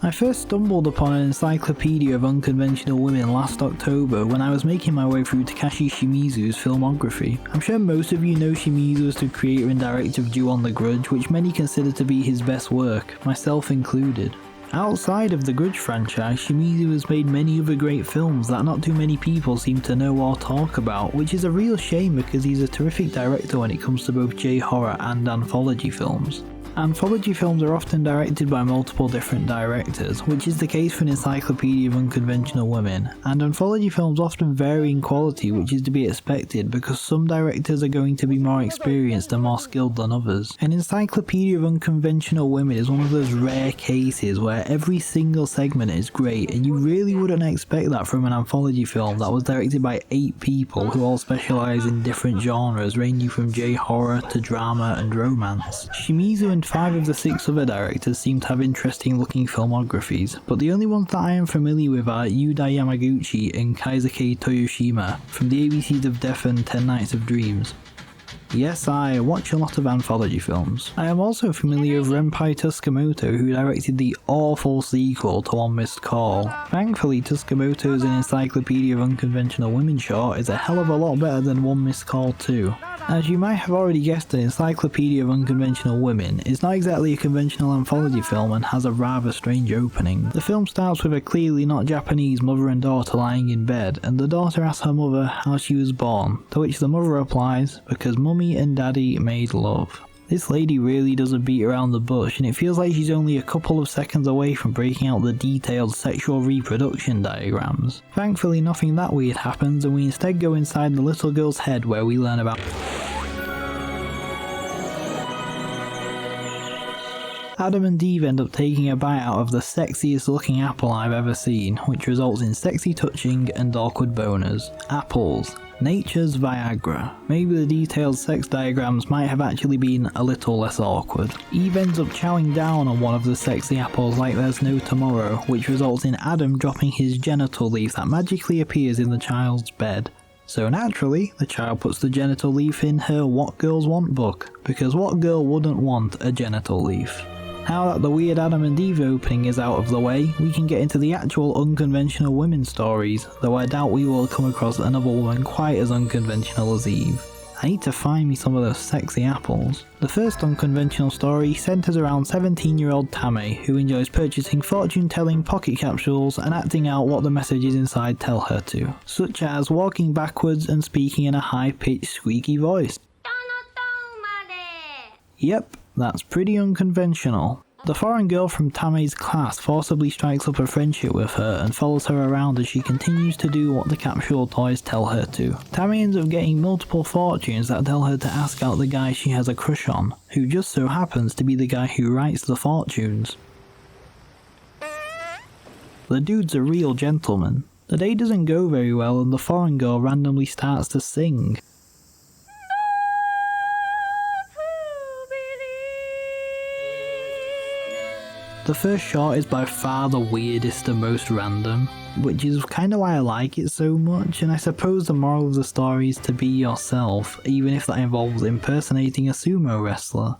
I first stumbled upon an Encyclopedia of Unconventional Women last October when I was making my way through Takashi Shimizu's filmography. I'm sure most of you know Shimizu as the creator and director of Ju-On the Grudge, which many consider to be his best work, myself included. Outside of the Grudge franchise, Shimizu has made many other great films that not too many people seem to know or talk about, which is a real shame because he's a terrific director when it comes to both J-horror and anthology films. Anthology films are often directed by multiple different directors, which is the case for an Encyclopedia of Unconventional Women, and anthology films often vary in quality, which is to be expected because some directors are going to be more experienced and more skilled than others. An Encyclopedia of Unconventional Women is one of those rare cases where every single segment is great, and you really wouldn't expect that from an anthology film that was directed by 8 people who all specialise in different genres ranging from J-horror to drama and romance. Shimizu and 5 of the 6 other directors seem to have interesting looking filmographies, but the only ones that I am familiar with are Yuda Yamaguchi and Kaisuke Toyoshima from the ABCs of Death and 10 Nights of Dreams. Yes, I watch a lot of anthology films. I am also familiar with Renpai Tsukamoto, who directed the awful sequel to One Missed Call. Thankfully, Tsukamoto's An Encyclopedia of Unconventional Women short is a hell of a lot better than One Missed Call 2. As you might have already guessed, An Encyclopedia of Unconventional Women is not exactly a conventional anthology film and has a rather strange opening. The film starts with a clearly not Japanese mother and daughter lying in bed, and the daughter asks her mother how she was born, to which the mother replies, "Because mummy and daddy made love." This lady really doesn't beat around the bush, and it feels like she's only a couple of seconds away from breaking out the detailed sexual reproduction diagrams. Thankfully, nothing that weird happens, and we instead go inside the little girl's head where we learn about Adam and Eve end up taking a bite out of the sexiest looking apple I've ever seen, which results in sexy touching and awkward boners. Apples. Nature's Viagra. Maybe the detailed sex diagrams might have actually been a little less awkward. Eve ends up chowing down on one of the sexy apples like there's no tomorrow, which results in Adam dropping his genital leaf that magically appears in the child's bed. So naturally, the child puts the genital leaf in her What Girls Want book, because what girl wouldn't want a genital leaf? Now that the weird Adam and Eve opening is out of the way, we can get into the actual unconventional women stories, though I doubt we will come across another woman quite as unconventional as Eve. I need to find me some of those sexy apples. The first unconventional story centers around 17-year-old Tame, who enjoys purchasing fortune-telling pocket capsules and acting out what the messages inside tell her to, such as walking backwards and speaking in a high-pitched squeaky voice. Yep, that's pretty unconventional. The foreign girl from Tame's class forcibly strikes up a friendship with her and follows her around as she continues to do what the capsule toys tell her to. Tame ends up getting multiple fortunes that tell her to ask out the guy she has a crush on, who just so happens to be the guy who writes the fortunes. The dude's a real gentleman. The day doesn't go very well and the foreign girl randomly starts to sing. The first shot is by far the weirdest and most random, which is kinda why I like it so much, and I suppose the moral of the story is to be yourself, even if that involves impersonating a sumo wrestler.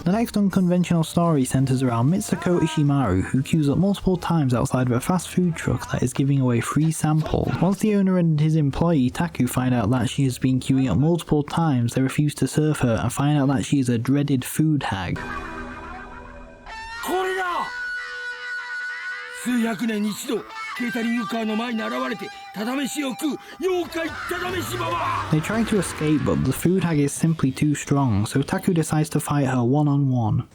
The next unconventional story centers around Mitsuko Ishimaru, who queues up multiple times outside of a fast food truck that is giving away free samples. Once the owner and his employee Taku find out that she has been queuing up multiple times, they refuse to serve her and find out that she is a dreaded food hag. They try to escape, but the food hag is simply too strong, so Taku decides to fight her one-on-one.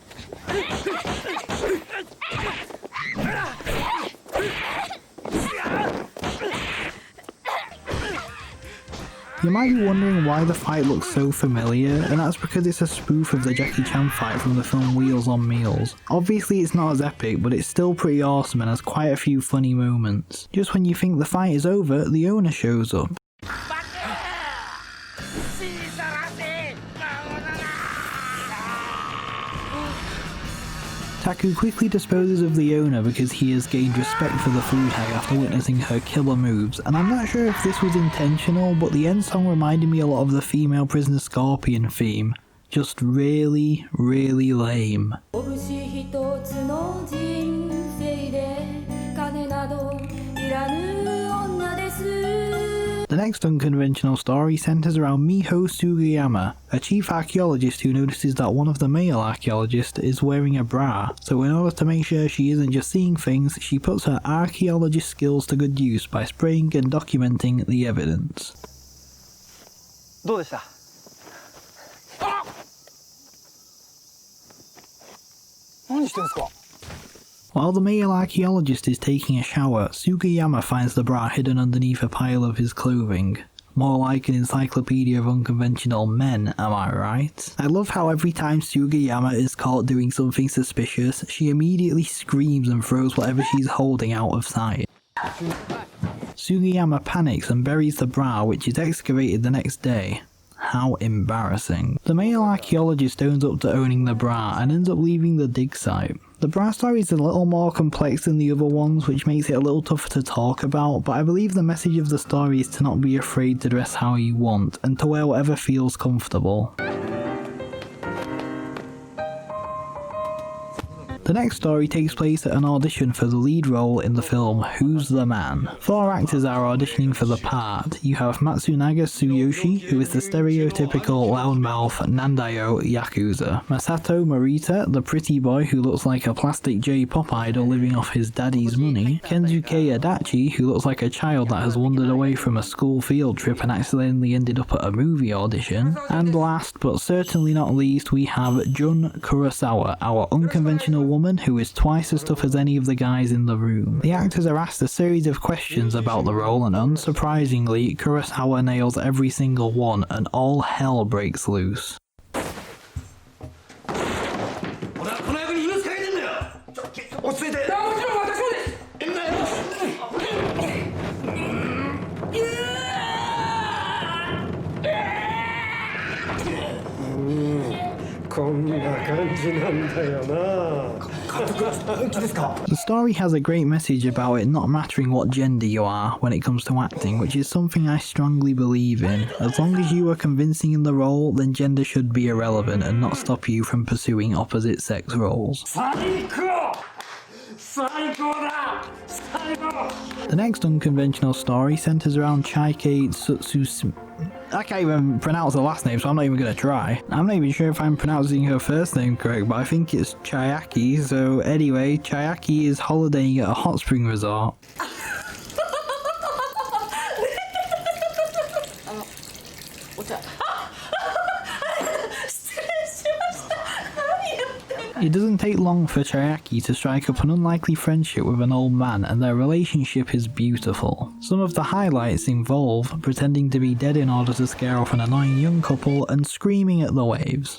You might be wondering why the fight looks so familiar, and that's because it's a spoof of the Jackie Chan fight from the film Wheels on Meals. Obviously it's not as epic, but it's still pretty awesome and has quite a few funny moments. Just when you think the fight is over, the owner shows up. Taku quickly disposes of the owner because he has gained respect for the food hag after witnessing her killer moves, and I'm not sure if this was intentional, but the end song reminded me a lot of the female prisoner Scorpion theme, Just really, really lame. The next unconventional story centers around Miho Sugiyama, a chief archaeologist who notices that one of the male archaeologists is wearing a bra, so in order to make sure she isn't just seeing things, she puts her archaeologist skills to good use by spraying and documenting the evidence. どうでした? While the male archaeologist is taking a shower, Sugiyama finds the bra hidden underneath a pile of his clothing. More like an Encyclopedia of Unconventional Men, am I right? I love how every time Sugiyama is caught doing something suspicious, she immediately screams and throws whatever she's holding out of sight. Sugiyama panics and buries the bra, which is excavated the next day. How embarrassing. The male archaeologist owns up to owning the bra and ends up leaving the dig site. The bra story is a little more complex than the other ones, which makes it a little tougher to talk about, but I believe the message of the story is to not be afraid to dress how you want, and to wear whatever feels comfortable. The next story takes place at an audition for the lead role in the film Who's the Man? 4 actors are auditioning for the part. You have Matsunaga Tsuyoshi, who is the stereotypical loudmouth Nandayo Yakuza. Masato Morita, the pretty boy who looks like a plastic J-pop idol living off his daddy's money. Kensuke Adachi, who looks like a child that has wandered away from a school field trip and accidentally ended up at a movie audition. And last but certainly not least, we have Jun Kurosawa, our unconventional woman who is twice as tough as any of the guys in the room. The actors are asked a series of questions about the role, and unsurprisingly, Kurosawa nails every single one and all hell breaks loose. The story has a great message about it not mattering what gender you are when it comes to acting, which is something I strongly believe in. As long as you are convincing in the role, then gender should be irrelevant and not stop you from pursuing opposite sex roles. The next unconventional story centers around Chaike Tsutsu. I can't even pronounce her last name, so I'm not even going to try. I'm not even sure if I'm pronouncing her first name correct, but I think it's Chiaki. So anyway, Chiaki is holidaying at a hot spring resort. It doesn't take long for Chiaki to strike up an unlikely friendship with an old man, and their relationship is beautiful. Some of the highlights involve pretending to be dead in order to scare off an annoying young couple and screaming at the waves.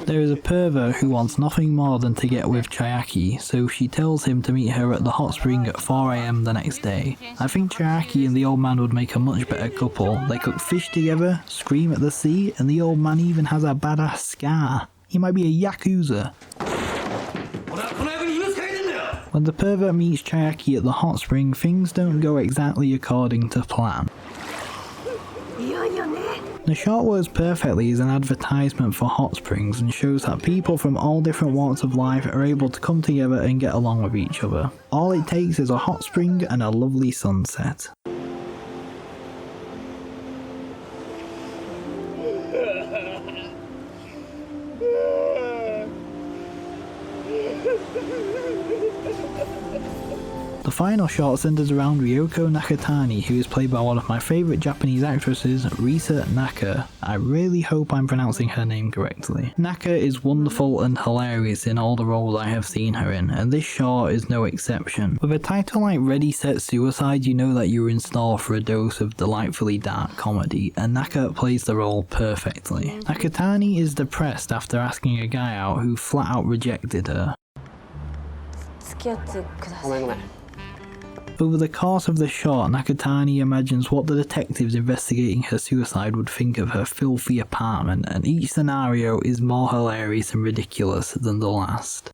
There is a pervert who wants nothing more than to get with Chiaki, so she tells him to meet her at the hot spring at 4 AM the next day. I think Chiaki and the old man would make a much better couple. They cook fish together, scream at the sea, and the old man even has a badass scar. He might be a Yakuza. When the pervert meets Chiaki at the hot spring, things don't go exactly according to plan. The short works perfectly as an advertisement for hot springs and shows that people from all different walks of life are able to come together and get along with each other. All it takes is a hot spring and a lovely sunset. The final short centers around Ryoko Nakatani, who is played by one of my favourite Japanese actresses, Risa Naka. I really hope I'm pronouncing her name correctly. Naka is wonderful and hilarious in all the roles I have seen her in, and this short is no exception. With a title like Ready Set Suicide, you know that you're in store for a dose of delightfully dark comedy, and Naka plays the role perfectly. Nakatani is depressed after asking a guy out who flat out rejected her. Over the course of the short, Nakatani imagines what the detectives investigating her suicide would think of her filthy apartment, and each scenario is more hilarious and ridiculous than the last.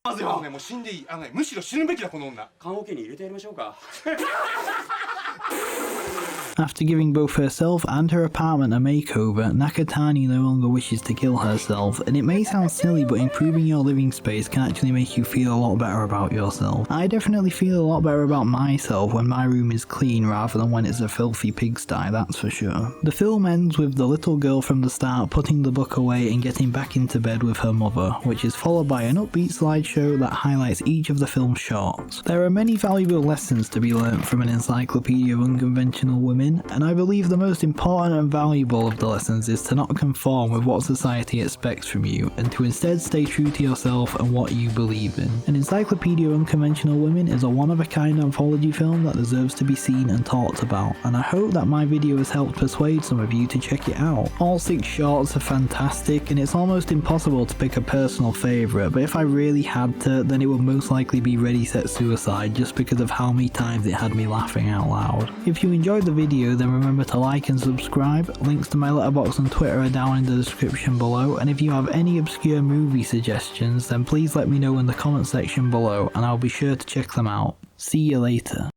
After giving both herself and her apartment a makeover, Nakatani no longer wishes to kill herself, and it may sound silly, but improving your living space can actually make you feel a lot better about yourself. I definitely feel a lot better about myself when my room is clean rather than when it's a filthy pigsty, that's for sure. The film ends with the little girl from the start putting the book away and getting back into bed with her mother, which is followed by an upbeat slideshow that highlights each of the film's shorts. There are many valuable lessons to be learnt from an Encyclopedia of Unconventional Women, and I believe the most important and valuable of the lessons is to not conform with what society expects from you, and to instead stay true to yourself and what you believe in. An Encyclopedia of Unconventional Women is a one-of-a-kind anthology film that deserves to be seen and talked about, and I hope that my video has helped persuade some of you to check it out. All 6 shorts are fantastic, and it's almost impossible to pick a personal favourite, but if I really had to, then it would most likely be Ready Set Suicide, just because of how many times it had me laughing out loud. If you enjoyed the video, then remember to like and subscribe. Links to my letterbox and Twitter are down in the description below, and if you have any obscure movie suggestions, then please let me know in the comment section below and I'll be sure to check them out. See you later.